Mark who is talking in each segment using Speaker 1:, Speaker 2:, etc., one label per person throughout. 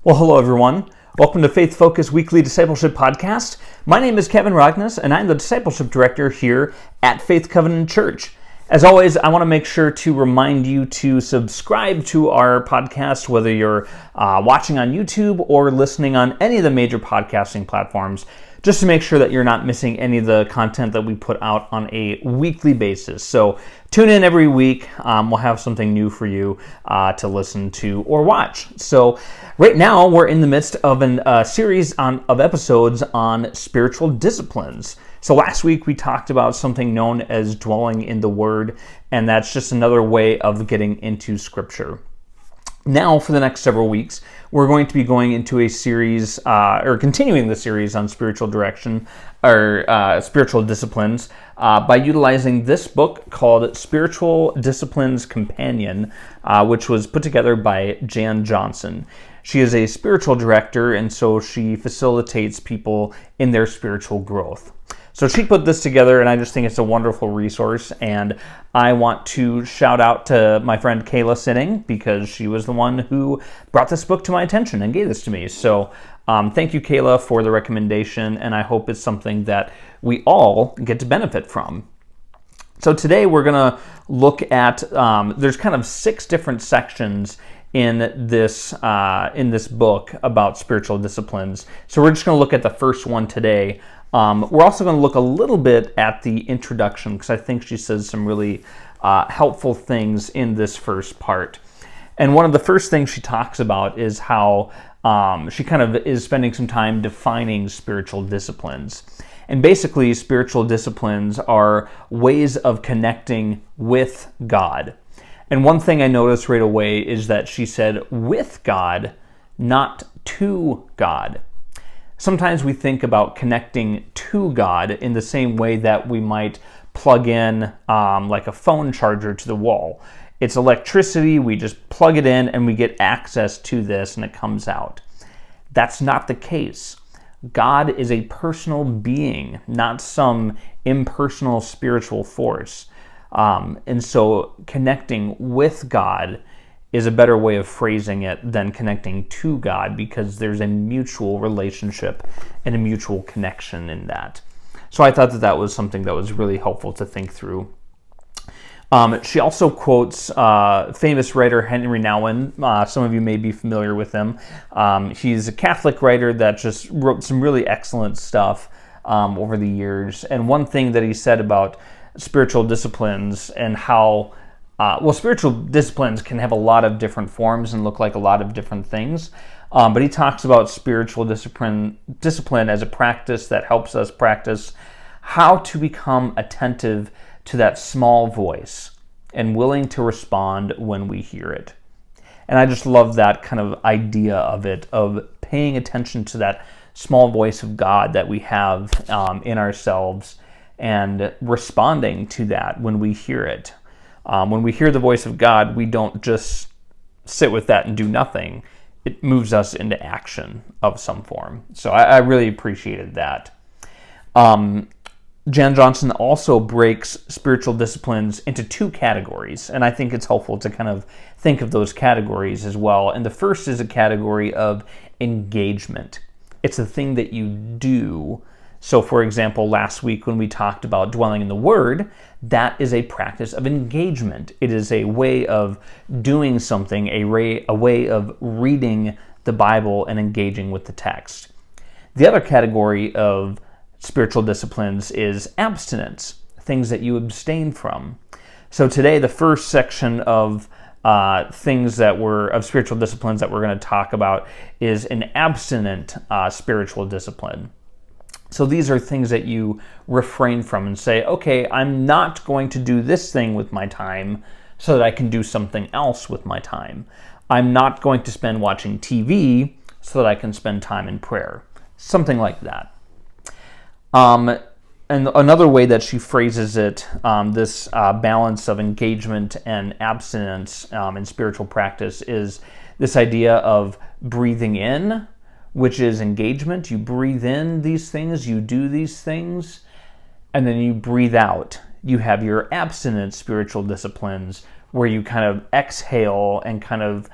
Speaker 1: Well, hello everyone. Welcome to Faith Focus Weekly Discipleship Podcast. My name is Kevin Rogness, and I'm the Discipleship Director here at Faith Covenant Church. As always, I want to make sure to remind you to subscribe to our podcast, whether you're watching on YouTube or listening on any of the major podcasting platforms, just to make sure that you're not missing any of the content that we put out on a weekly basis. So tune in every week. We'll have something new for you to listen to or watch. So right now, we're in the midst of a series of episodes on spiritual disciplines. So last week we talked about something known as dwelling in the Word, and that's just another way of getting into Scripture. Now, for the next several weeks, we're going to be going into a series, or continuing the series on spiritual direction, or spiritual disciplines, by utilizing this book called Spiritual Disciplines Companion, which was put together by Jan Johnson. She is a spiritual director, and so she facilitates people in their spiritual growth. So she put this together, and I just think it's a wonderful resource, and I want to shout out to my friend Kayla Sinning, because she was the one who brought this book to my attention and gave this to me. So thank you, Kayla, for the recommendation, and I hope it's something that we all get to benefit from. So today we're going to look at, there's kind of 6 different sections in this book about spiritual disciplines. So we're just going to look at the first one today. We're also going to look a little bit at the introduction, because I think she says some really helpful things in this first part. And one of the first things she talks about is how she kind of is spending some time defining spiritual disciplines. And basically, spiritual disciplines are ways of connecting with God. And one thing I noticed right away is that she said with God, not to God. Sometimes we think about connecting to God in the same way that we might plug in like a phone charger to the wall. It's electricity, we just plug it in and we get access to this and it comes out. That's not the case. God is a personal being, not some impersonal spiritual force. And so connecting with God is a better way of phrasing it than connecting to God, because there's a mutual relationship and a mutual connection in that. So I thought that was something that was really helpful to think through. She also quotes famous writer Henry Nouwen. Some of you may be familiar with him. He's a Catholic writer that just wrote some really excellent stuff over the years. And one thing that he said about spiritual disciplines and how spiritual disciplines can have a lot of different forms and look like a lot of different things. But he talks about spiritual discipline as a practice that helps us practice how to become attentive to that small voice and willing to respond when we hear it. And I just love that kind of idea of it, of paying attention to that small voice of God that we have in ourselves and responding to that when we hear it. When we hear the voice of God, we don't just sit with that and do nothing. It moves us into action of some form. So I really appreciated that. Jan Johnson also breaks spiritual disciplines into 2 categories, and I think it's helpful to kind of think of those categories as well. And the first is a category of engagement. It's the thing that you do. So, for example, last week when we talked about dwelling in the Word, that is a practice of engagement. It is a way of doing something, a way of reading the Bible and engaging with the text. The other category of spiritual disciplines is abstinence, things that you abstain from. So today, the first section of of spiritual disciplines that we're going to talk about is an abstinent spiritual discipline. So these are things that you refrain from and say, okay, I'm not going to do this thing with my time so that I can do something else with my time. I'm not going to spend watching TV so that I can spend time in prayer. Something like that. And another way that she phrases it, this balance of engagement and abstinence in spiritual practice, is this idea of breathing in, which is engagement. You breathe in these things, you do these things, and then you breathe out. You have your abstinent spiritual disciplines where you kind of exhale and kind of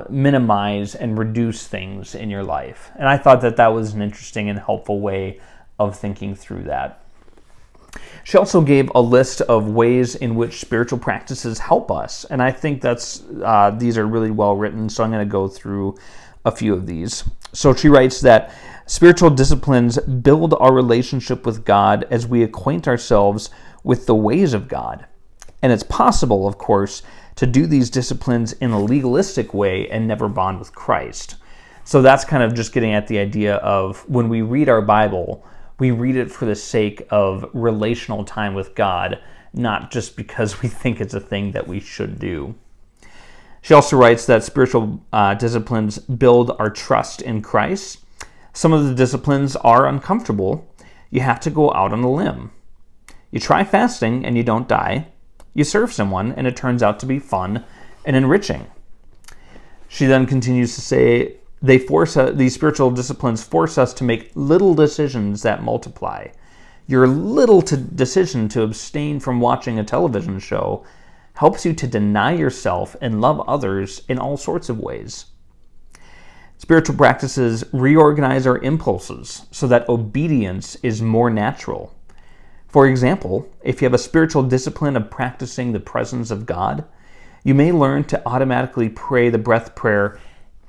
Speaker 1: minimize and reduce things in your life. And I thought that was an interesting and helpful way of thinking through that. She also gave a list of ways in which spiritual practices help us, and I think these are really well written, so I'm going to go through a few of these. So she writes that spiritual disciplines build our relationship with God as we acquaint ourselves with the ways of God. And it's possible, of course, to do these disciplines in a legalistic way and never bond with Christ. So that's kind of just getting at the idea of when we read our Bible, we read it for the sake of relational time with God, not just because we think it's a thing that we should do. She also writes that spiritual disciplines build our trust in Christ. Some of the disciplines are uncomfortable. You have to go out on a limb. You try fasting and you don't die. You serve someone and it turns out to be fun and enriching. She then continues to say, these spiritual disciplines force us to make little decisions that multiply. Your little decision to abstain from watching a television show helps you to deny yourself and love others in all sorts of ways. Spiritual practices reorganize our impulses so that obedience is more natural. For example, if you have a spiritual discipline of practicing the presence of God, you may learn to automatically pray the breath prayer,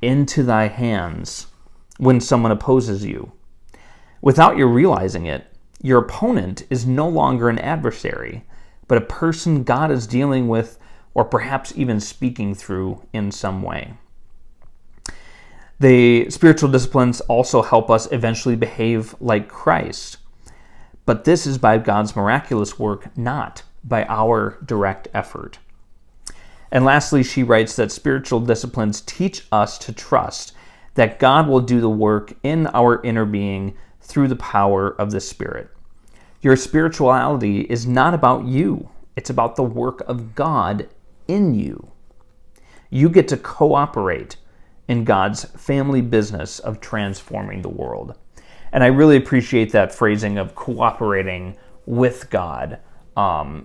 Speaker 1: "Into thy hands," when someone opposes you. Without you realizing it, your opponent is no longer an adversary, but a person God is dealing with or perhaps even speaking through in some way. The spiritual disciplines also help us eventually behave like Christ. But this is by God's miraculous work, not by our direct effort. And lastly, she writes that spiritual disciplines teach us to trust that God will do the work in our inner being through the power of the Spirit. Your spirituality is not about you. It's about the work of God in you. You get to cooperate in God's family business of transforming the world. And I really appreciate that phrasing of cooperating with God.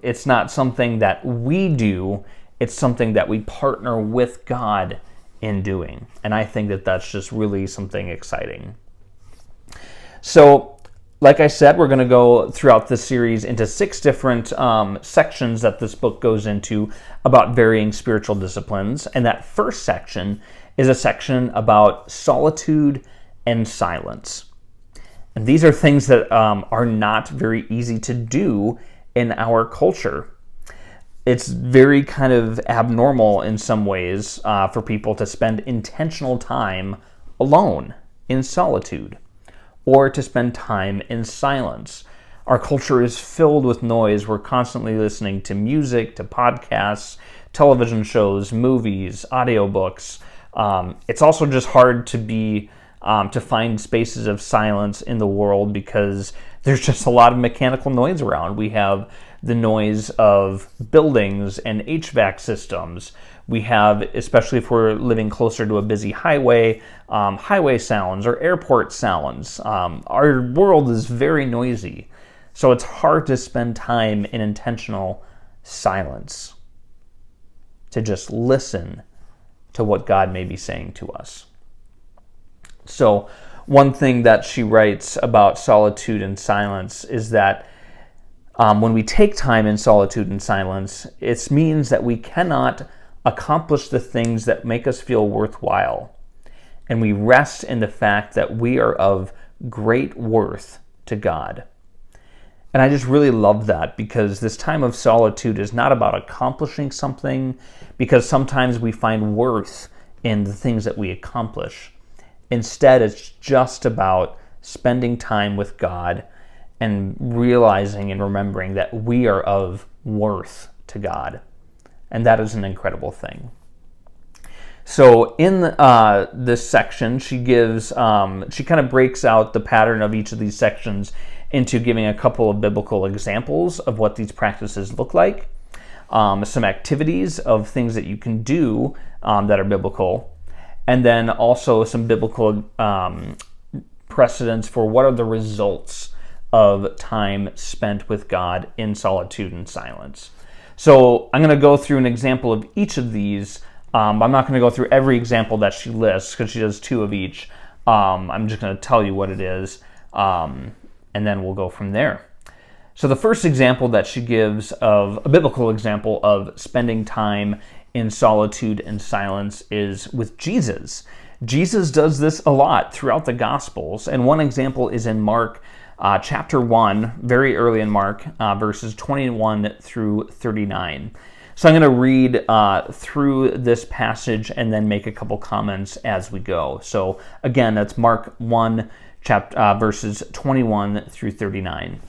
Speaker 1: It's not something that we do, it's something that we partner with God in doing. And I think that that's just really something exciting. So, like I said, we're going to go throughout this series into 6 different sections that this book goes into about varying spiritual disciplines. And that first section is a section about solitude and silence. And these are things that are not very easy to do in our culture. It's very kind of abnormal in some ways for people to spend intentional time alone in solitude or to spend time in silence. Our culture is filled with noise. We're constantly listening to music, to podcasts, television shows, movies, audiobooks. It's also just hard to find spaces of silence in the world because there's just a lot of mechanical noise around. We have the noise of buildings and HVAC systems. We have, especially if we're living closer to a busy highway, highway sounds or airport sounds. Our world is very noisy, so it's hard to spend time in intentional silence, to just listen to what God may be saying to us. So one thing that she writes about solitude and silence is that when we take time in solitude and silence, it means that we cannot accomplish the things that make us feel worthwhile. And we rest in the fact that we are of great worth to God. And I just really love that, because this time of solitude is not about accomplishing something, because sometimes we find worth in the things that we accomplish. Instead, it's just about spending time with God and realizing and remembering that we are of worth to God. And that is an incredible thing. So in this section, she kind of breaks out the pattern of each of these sections into giving a couple of biblical examples of what these practices look like, some activities of things that you can do that are biblical, and then also some biblical precedents for what are the results of time spent with God in solitude and silence. So I'm going to go through an example of each of these I'm not going to go through every example that she lists because she does 2 of each. I'm just going to tell you what it is, and then we'll go from there. So the first example that she gives of a biblical example of spending time in solitude and silence is with Jesus. Jesus does this a lot throughout the Gospels, and one example is in Mark chapter 1, very early in Mark, verses 21 through 39. So I'm going to read through this passage and then make a couple comments as we go. So again, that's Mark 1, verses 21 through 39.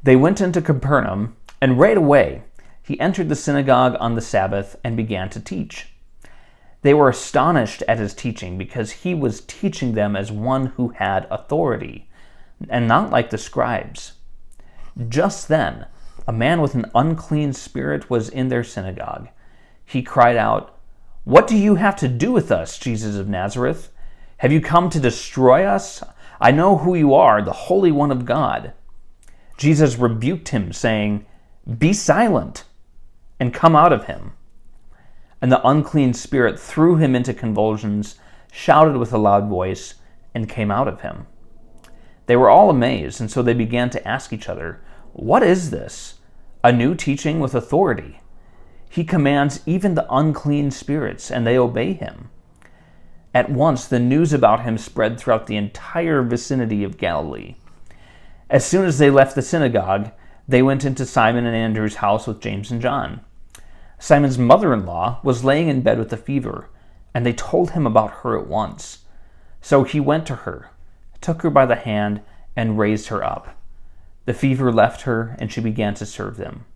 Speaker 1: They went into Capernaum, and right away he entered the synagogue on the Sabbath and began to teach. They were astonished at his teaching because he was teaching them as one who had authority, and not like the scribes. Just then, a man with an unclean spirit was in their synagogue. He cried out, "What do you have to do with us, Jesus of Nazareth? Have you come to destroy us? I know who you are, the Holy One of God." Jesus rebuked him, saying, "Be silent, and come out of him." And the unclean spirit threw him into convulsions, shouted with a loud voice, and came out of him. They were all amazed, and so they began to ask each other, "What is this? A new teaching with authority. He commands even the unclean spirits, and they obey him." At once the news about him spread throughout the entire vicinity of Galilee. As soon as they left the synagogue, they went into Simon and Andrew's house with James and John. Simon's mother-in-law was laying in bed with a fever, and they told him about her at once. So he went to her, took her by the hand, and raised her up. The fever left her, and she began to serve them.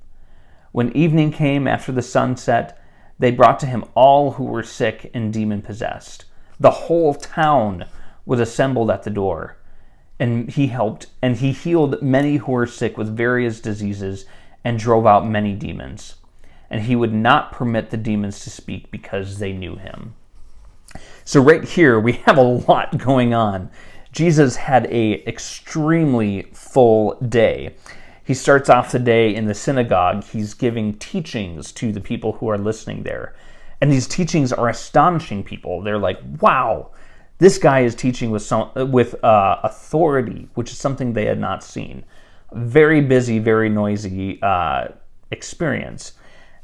Speaker 1: When evening came after the sun set, they brought to him all who were sick and demon-possessed. The whole town was assembled at the door. And he healed many who were sick with various diseases and drove out many demons. And he would not permit the demons to speak because they knew him. So right here, we have a lot going on. Jesus had an extremely full day. He starts off the day in the synagogue. He's giving teachings to the people who are listening there. And these teachings are astonishing people. They're like, wow. This guy is teaching with authority, which is something they had not seen. Very busy, very noisy experience.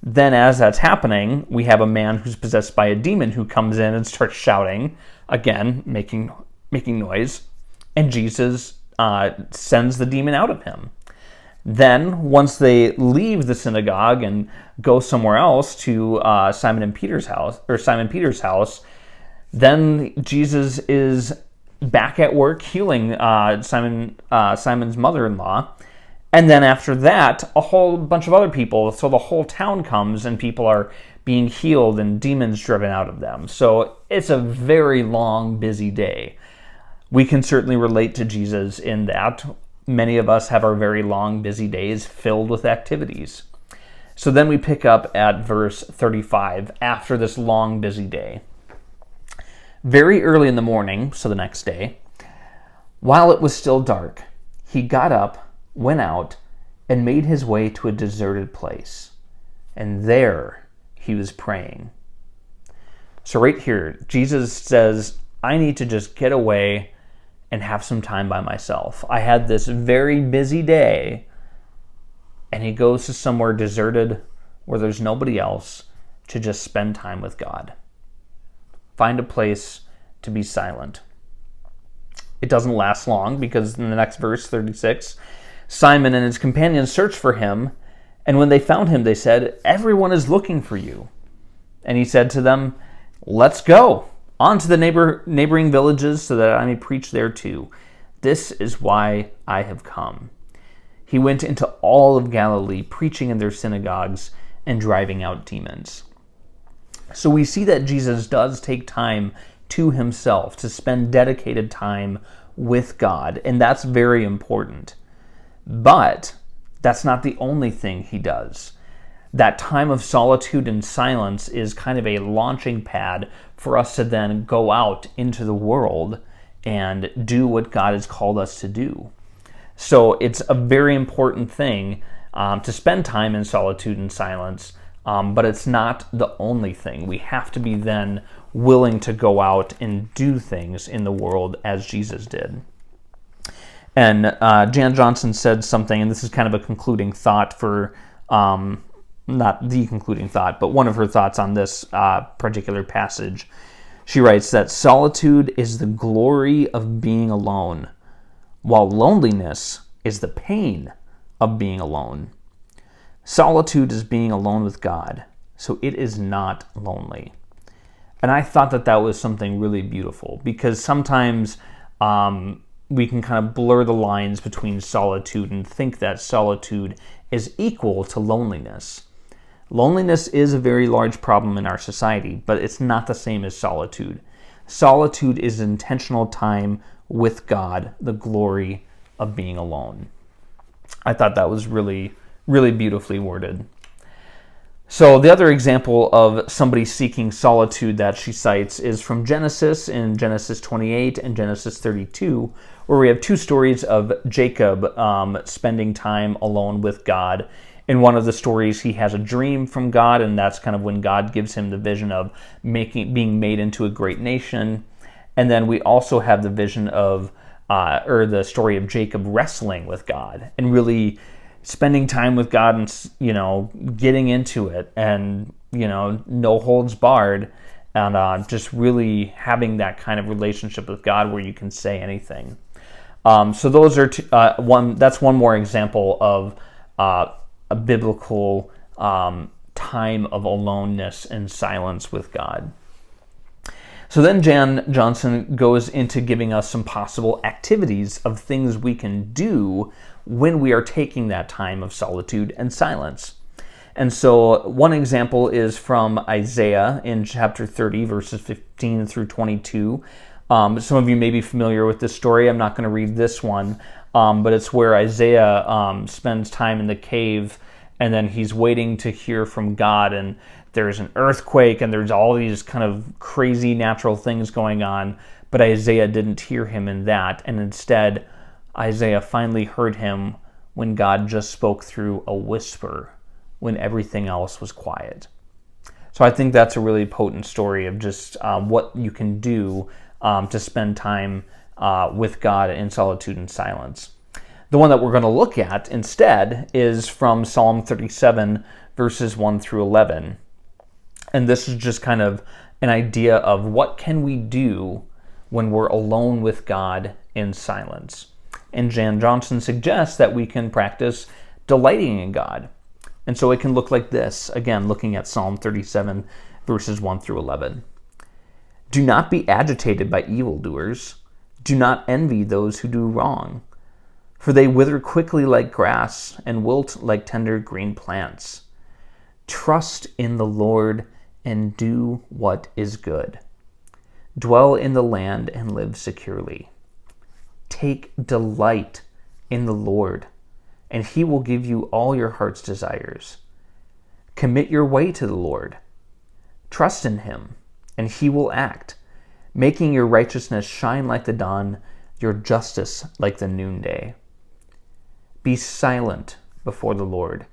Speaker 1: Then as that's happening, we have a man who's possessed by a demon who comes in and starts shouting, again, making noise, and Jesus sends the demon out of him. Then, once they leave the synagogue and go somewhere else to Simon Peter's house, then Jesus is back at work healing Simon's mother-in-law. And then after that, a whole bunch of other people. So the whole town comes and people are being healed and demons driven out of them. So it's a very long, busy day. We can certainly relate to Jesus in that. Many of us have our very long, busy days filled with activities. So then we pick up at verse 35 after this long, busy day. Very early in the morning, so the next day, while it was still dark, he got up, went out, and made his way to a deserted place. And there he was praying. So right here, Jesus says, I need to just get away and have some time by myself. I had this very busy day, and he goes to somewhere deserted where there's nobody else to just spend time with God. Find a place to be silent. It doesn't last long because in the next verse, 36, Simon and his companions searched for him, and when they found him, they said, "Everyone is looking for you." And he said to them, "Let's go on to the neighboring villages so that I may preach there too. This is why I have come." He went into all of Galilee, preaching in their synagogues and driving out demons. So we see that Jesus does take time to himself, to spend dedicated time with God, and that's very important. But that's not the only thing he does. That time of solitude and silence is kind of a launching pad for us to then go out into the world and do what God has called us to do. So it's a very important thing to spend time in solitude and silence but it's not the only thing. We have to be then willing to go out and do things in the world as Jesus did. And Jan Johnson said something, and this is kind of a concluding thought for, not the concluding thought, but one of her thoughts on this particular passage. She writes that solitude is the glory of being alone, while loneliness is the pain of being alone. Solitude is being alone with God, so it is not lonely. And I thought that that was something really beautiful, because sometimes we can kind of blur the lines between solitude and think that solitude is equal to loneliness. Loneliness is a very large problem in our society, but it's not the same as solitude. Solitude is intentional time with God, the glory of being alone. I thought that was really, really beautifully worded. So the other example of somebody seeking solitude that she cites is from Genesis, in Genesis 28 and Genesis 32, where we have two stories of Jacob spending time alone with God. In one of the stories, he has a dream from God, and that's kind of when God gives him the vision of being made into a great nation. And then we also have the vision of, or the story of Jacob wrestling with God and really spending time with God and, getting into it and, no holds barred, and just really having that kind of relationship with God where you can say anything. So those are that's one more example of a biblical time of aloneness and silence with God. So then Jan Johnson goes into giving us some possible activities of things we can do when we are taking that time of solitude and silence. And so one example is from Isaiah in chapter 30, verses 15 through 22. Some of you may be familiar with this story. I'm not going to read this one, but it's where Isaiah spends time in the cave, and then he's waiting to hear from God, and there's an earthquake, and there's all these kind of crazy natural things going on, but Isaiah didn't hear him in that, and instead Isaiah finally heard him when God just spoke through a whisper, when everything else was quiet. So I think that's a really potent story of just what you can do to spend time with God in solitude and silence. The one that we're going to look at instead is from Psalm 37, verses 1 through 11. And this is just kind of an idea of what can we do when we're alone with God in silence. And Jan Johnson suggests that we can practice delighting in God. And so it can look like this, again, looking at Psalm 37, verses 1 through 11. Do not be agitated by evildoers. Do not envy those who do wrong. For they wither quickly like grass and wilt like tender green plants. Trust in the Lord and do what is good. Dwell in the land and live securely. Take delight in the Lord, and he will give you all your heart's desires. Commit your way to the Lord. Trust in him, and he will act, making your righteousness shine like the dawn, your justice like the noonday. Be silent before the Lord,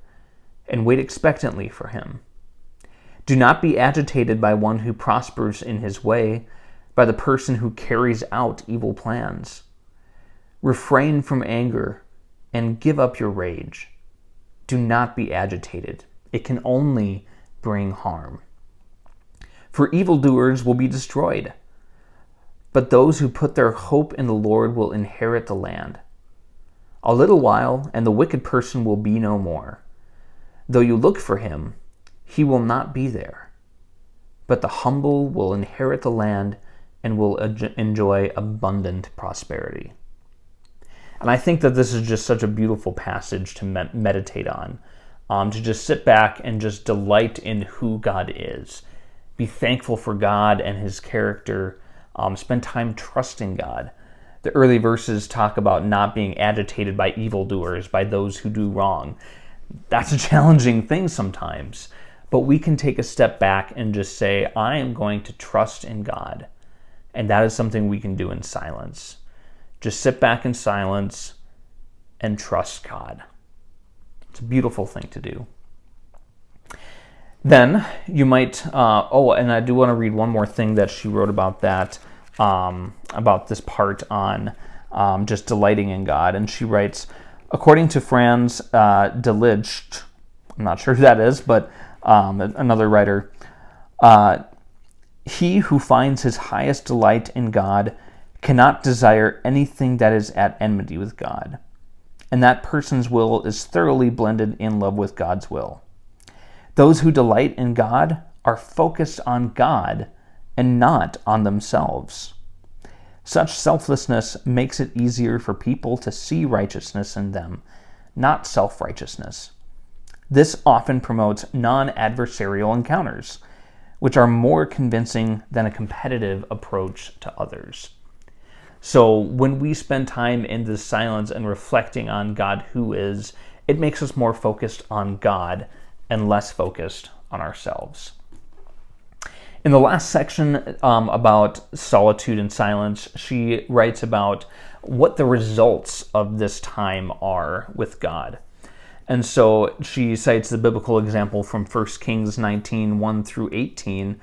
Speaker 1: and wait expectantly for him. Do not be agitated by one who prospers in his way, by the person who carries out evil plans. Refrain from anger and give up your rage. Do not be agitated. It can only bring harm. For evildoers will be destroyed, but those who put their hope in the Lord will inherit the land. A little while, and the wicked person will be no more. Though you look for him, he will not be there. But the humble will inherit the land and will enjoy abundant prosperity. And I think that this is just such a beautiful passage to meditate on, to just sit back and just delight in who God is. Be thankful for God and his character. Spend time trusting God. The early verses talk about not being agitated by evildoers, by those who do wrong. That's a challenging thing sometimes. But we can take a step back and just say, I am going to trust in God. And that is something we can do in silence. Just sit back in silence and trust God. It's a beautiful thing to do. Then you might, and I do want to read one more thing that she wrote about that, about this part on just delighting in God. And she writes, according to Franz Delitzsch, I'm not sure who that is, but another writer, he who finds his highest delight in God cannot desire anything that is at enmity with God. And that person's will is thoroughly blended in love with God's will. Those who delight in God are focused on God and not on themselves. Such selflessness makes it easier for people to see righteousness in them, not self-righteousness. This often promotes non-adversarial encounters, which are more convincing than a competitive approach to others. So when we spend time in the silence and reflecting on God who is, it makes us more focused on God and less focused on ourselves. In the last section about solitude and silence, she writes about what the results of this time are with God. And so she cites the biblical example from 1 Kings 19, 1 through 18,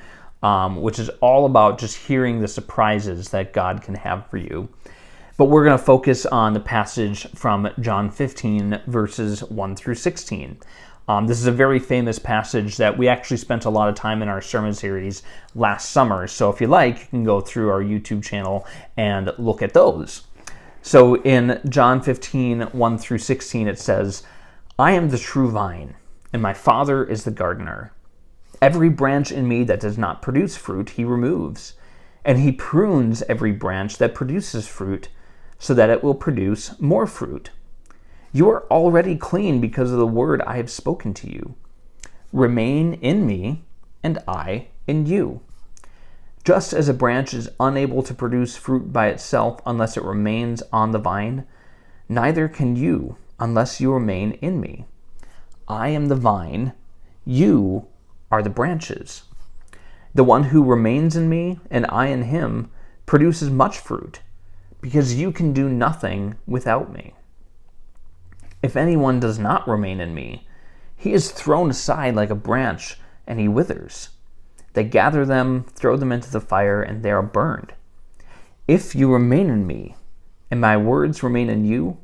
Speaker 1: which is all about just hearing the surprises that God can have for you. But we're going to focus on the passage from John 15, verses 1 through 16. This is a very famous passage that we actually spent a lot of time in our sermon series last summer. So if you like, you can go through our YouTube channel and look at those. So in John 15, 1 through 16, it says, I am the true vine, and my Father is the gardener. Every branch in me that does not produce fruit, he removes. And he prunes every branch that produces fruit, so that it will produce more fruit. You are already clean because of the word I have spoken to you. Remain in me, and I in you. Just as a branch is unable to produce fruit by itself unless it remains on the vine, neither can you unless you remain in me. I am the vine, you are the branches. The one who remains in me and I in him produces much fruit, because you can do nothing without me. If anyone does not remain in me, he is thrown aside like a branch, and he withers. They gather them, throw them into the fire, and they are burned. If you remain in me, and my words remain in you,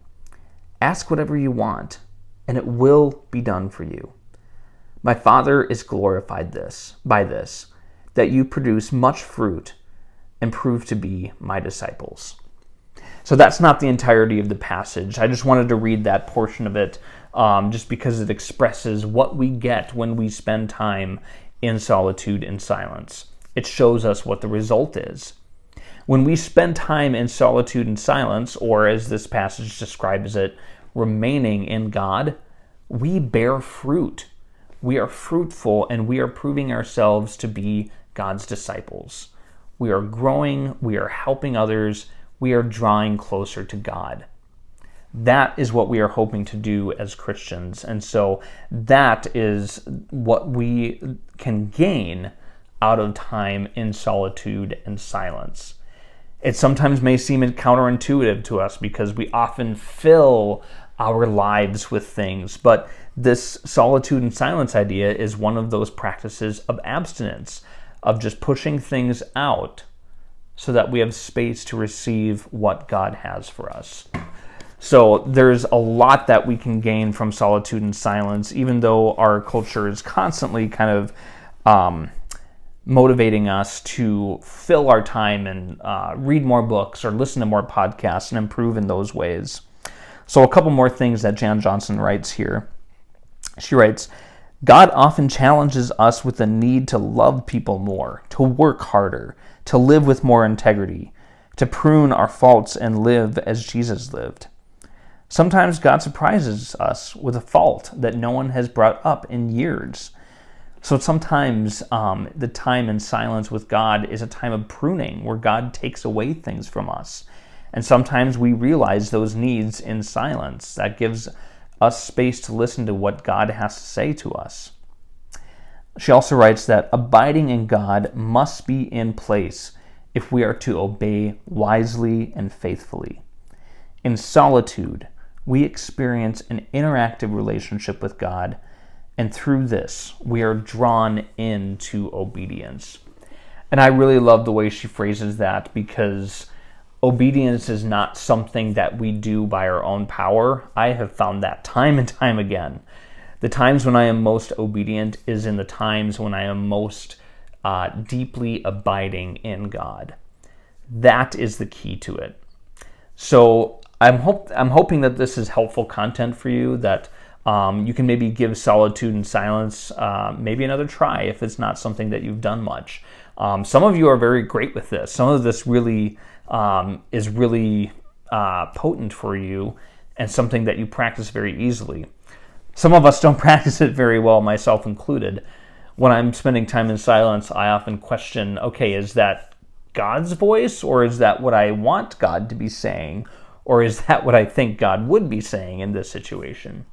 Speaker 1: ask whatever you want, and it will be done for you. My Father is glorified by this, that you produce much fruit and prove to be my disciples. So that's not the entirety of the passage. I just wanted to read that portion of it just because it expresses what we get when we spend time in solitude and silence. It shows us what the result is. When we spend time in solitude and silence, or as this passage describes it, remaining in God, we bear fruit. We are fruitful and we are proving ourselves to be God's disciples. We are growing, we are helping others, we are drawing closer to God. That is what we are hoping to do as Christians. And so that is what we can gain out of time in solitude and silence. It sometimes may seem counterintuitive to us because we often fill our lives with things, but this solitude and silence idea is one of those practices of abstinence, of just pushing things out so that we have space to receive what God has for us. So there's a lot that we can gain from solitude and silence, even though our culture is constantly kind of motivating us to fill our time and read more books or listen to more podcasts and improve in those ways. So a couple more things that Jan Johnson writes here. She writes, God often challenges us with the need to love people more, to work harder, to live with more integrity, to prune our faults and live as Jesus lived. Sometimes God surprises us with a fault that no one has brought up in years. So sometimes the time in silence with God is a time of pruning where God takes away things from us. And sometimes we realize those needs in silence. That gives us space to listen to what God has to say to us. She also writes that abiding in God must be in place if we are to obey wisely and faithfully. In solitude, we experience an interactive relationship with God, And through this, we are drawn into obedience. And I really love the way she phrases that, because obedience is not something that we do by our own power. I have found that time and time again. The times when I am most obedient is in the times when I am most deeply abiding in God. That is the key to it. So I'm hoping that this is helpful content for you, that you can maybe give solitude and silence maybe another try if it's not something that you've done much. Some of you are very great with this. Some of this really is really potent for you and something that you practice very easily. Some of us don't practice it very well, myself included. When I'm spending time in silence, I often question, okay, is that God's voice, or is that what I want God to be saying, or is that what I think God would be saying in this situation?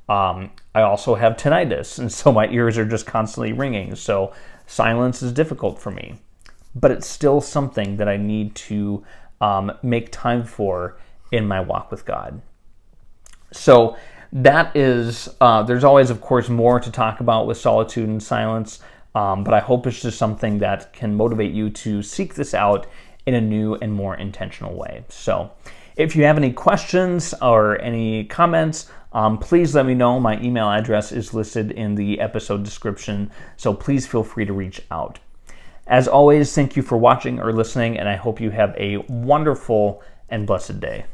Speaker 1: I also have tinnitus, and so my ears are just constantly ringing, so silence is difficult for me. But it's still something that I need to make time for in my walk with God. So that is, there's always, of course, more to talk about with solitude and silence, but I hope it's just something that can motivate you to seek this out in a new and more intentional way. So if you have any questions or any comments, please let me know. My email address is listed in the episode description, so please feel free to reach out. As always, thank you for watching or listening, and I hope you have a wonderful and blessed day.